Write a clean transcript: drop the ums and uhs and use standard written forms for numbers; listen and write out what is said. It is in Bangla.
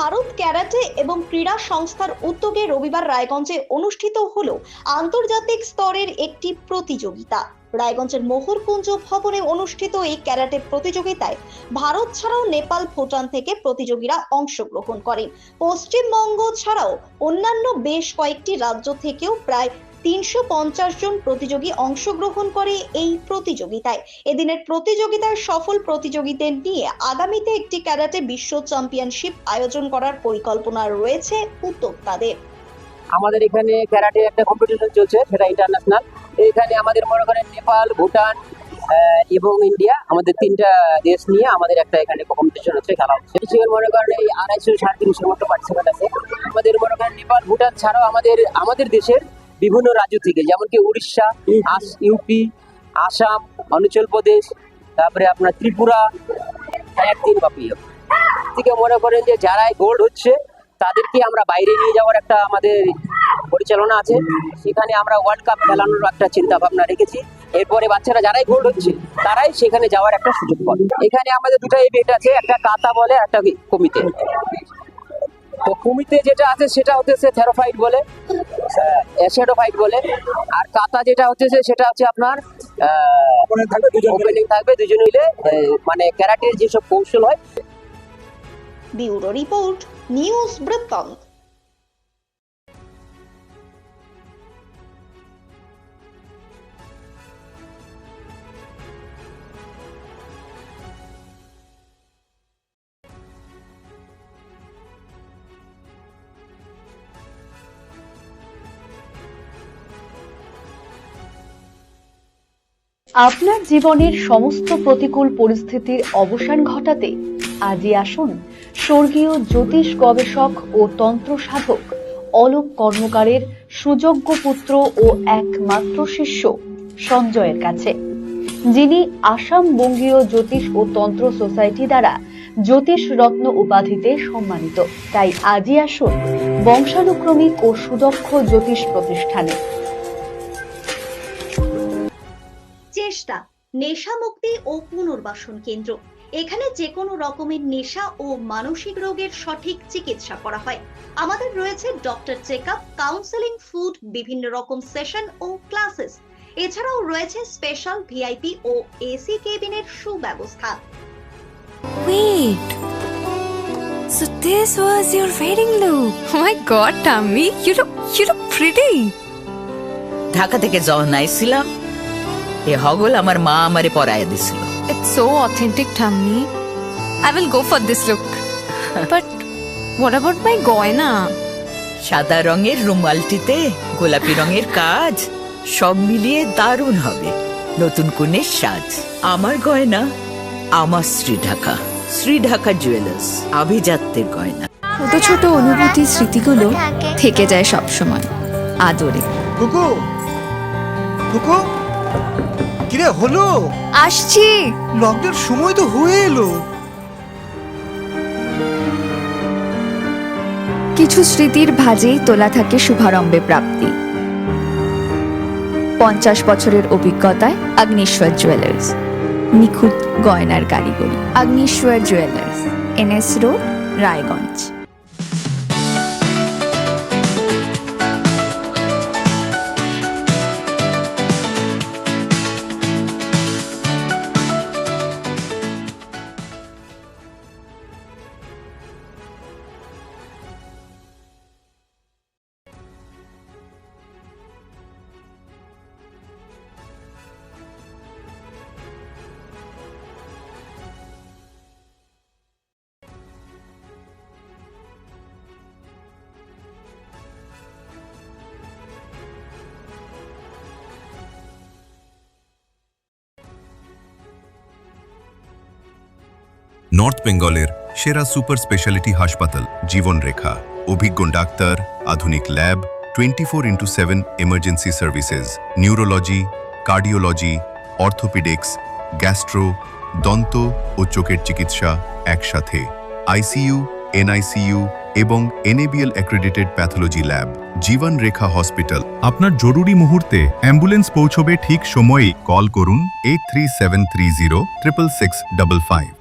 ভারত ক্যারাটে এবং ক্রীড়া সংস্থার উদ্যোগে রবিবার রায়গঞ্জে অনুষ্ঠিত হলো আন্তর্জাতিক স্তরের একটি প্রতিযোগিতা। রায়গঞ্জের মোহরকুঞ্জ ভবনে অনুষ্ঠিত এই ক্যারাটে প্রতিযোগিতায় ভারত ছাড়াও নেপাল, ভুটান থেকে প্রতিযোগীরা অংশগ্রহণ করেন। পশ্চিমবঙ্গ ছাড়াও অন্যান্য বেশ কয়েকটি রাজ্য থেকেও প্রায় 350 জন প্রতিযোগী অংশগ্রহণ করে এই প্রতিযোগিতায়। এদিনের প্রতিযোগিতার সফল প্রতিযোগীদের নিয়ে আগামীতে একটি ক্যারাটে বিশ্ব চ্যাম্পিয়নশিপ আয়োজন করার পরিকল্পনা রয়েছে উদ্যোক্তাদের। আমাদের এখানে ক্যারাটে একটা কম্পিটিশন চলছে, সেটা ইন্টারন্যাশনাল। এখানে আমাদের মনে করেন নেপাল, ভুটান এবং ইন্ডিয়া, আমাদের তিনটা দেশ নিয়ে আমাদের একটা এখানে কম্পিটিশন হচ্ছে, খেলা হচ্ছে। মনে করেন এই 250-350 মতো পার্টিসিপেন্ট আছে। আমাদের মনে করেন নেপাল, ভুটান ছাড়াও আমাদের দেশের বিভিন্ন রাজ্য থেকে, যেমন কি উড়িষ্যা, ইউপি, আসাম, অরুণাচল প্রদেশ, তারপরে আপনার ত্রিপুরা, একদিন বাপি থেকে মনে করেন যে যারাই গোল্ড হচ্ছে তাদেরকে আমরা বাইরে নিয়ে যাওয়ার একটা আমাদের পরিচালনা আছে। সেখানে আমরা ওয়ার্ল্ড কাপ খেলানোর একটা চিন্তা ভাবনা রেখেছি। এরপরে বাচ্চারা যারাই গোল্ড হচ্ছে তারাই সেখানে যাওয়ার একটা সুযোগ পাবে। এখানে আমাদের দুটো ইভেন্ট আছে, একটা কাতা বলে, একটা কমিতে। তো কমিতে যেটা আছে সেটা হচ্ছে থেরোফাইট বলে, শ্যাডো ফাইট বলে, আর কাতা যেটা হচ্ছে সেটা হচ্ছে আপনার ওপেনিং থাকবে দুজন মিলে, মানে ক্যারাটের যেসব কৌশল হয়। ব্যুরো রিপোর্ট, নিউজ বৃত্তান্ত। আপনার জীবনের সমস্ত প্রতিকূল পরিস্থিতির অবসান ঘটাতে আজই আসুন স্বর্গীয় জ্যোতিষ গবেষক ও তন্ত্র সাধক অলোক কর্মকারের সুযোগ্য পুত্র ও একমাত্র শিষ্য সঞ্জয়ের কাছে, যিনি আসাম বঙ্গীয় জ্যোতিষ ও তন্ত্র সোসাইটি দ্বারা জ্যোতিষ রত্ন উপাধিতে সম্মানিত। তাই আজই আসুন বংশানুক্রমিক ও সুদক্ষ জ্যোতিষ প্রতিষ্ঠানে। চেষ্টা নেশা মুক্তি ও পুনর্বাসন কেন্দ্র। এখানে যে কোনো রকমের নেশা ও মানসিক রোগের সঠিক চিকিৎসা করা হয়। আমাদের রয়েছে ডক্টর চেকআপ, কাউন্সেলিং, ফুড, বিভিন্ন রকম সেশন ও ক্লাসেস। এছাড়াও রয়েছে স্পেশাল ভিআইপি ও এসি কেবিনের সুব্যবস্থা। Wait, so this was your wedding look? Oh my God, Tammy, you look pretty. Dhaka থেকে যখন আইছিলাম এ হগল আমার মা আমারে পরায় দিছিল। It's so authentic, Tammy. I will go for this look. But what about my goina? সাদা রঙের রুমালটিতে গোলাপি রঙের কাজ, সব মিলিয়ে দারুণ হবে নতুন কনের সাজ। আমার গয়না আমার শ্রী ঢাকা জুয়েলার্স, আভিজাত্যের গয়না। ছোট ছোট অনুভূতি, স্মৃতিগুলো থেকে যায় সব সময় আদরে। কুকু কুকু, কিরে হলো? আসছি। লকডাউন সময় তো হয়ে এলো। কিছু স্মৃতির ভাজেই তোলা থাকে শুভারম্ভে প্রাপ্তি। 50 বছরের অভিজ্ঞতায় আগ্নেশ্বর জুয়েলার্স, নিখুঁত গয়নার কারিগরি। Agneshwar jewellers, NS road, Raiganj. North বেঙ্গলের সেরা সুপার স্পেশালিটি হাসপাতাল জীবনরেখা, অভিজ্ঞ ডাক্তার, আধুনিক lab, 24x7 emergency services, neurology, cardiology, orthopaedics, gastro, দন্ত ও চোখের চিকিৎসা একসাথে, আইসিইউ, এনআইসিইউ এবং NABL accredited pathology lab. জীবনরেখা hospital. আপনার জরুরি মুহূর্তে অ্যাম্বুলেন্স পৌঁছবে ঠিক সময়েই। কল করুন 83730 66655।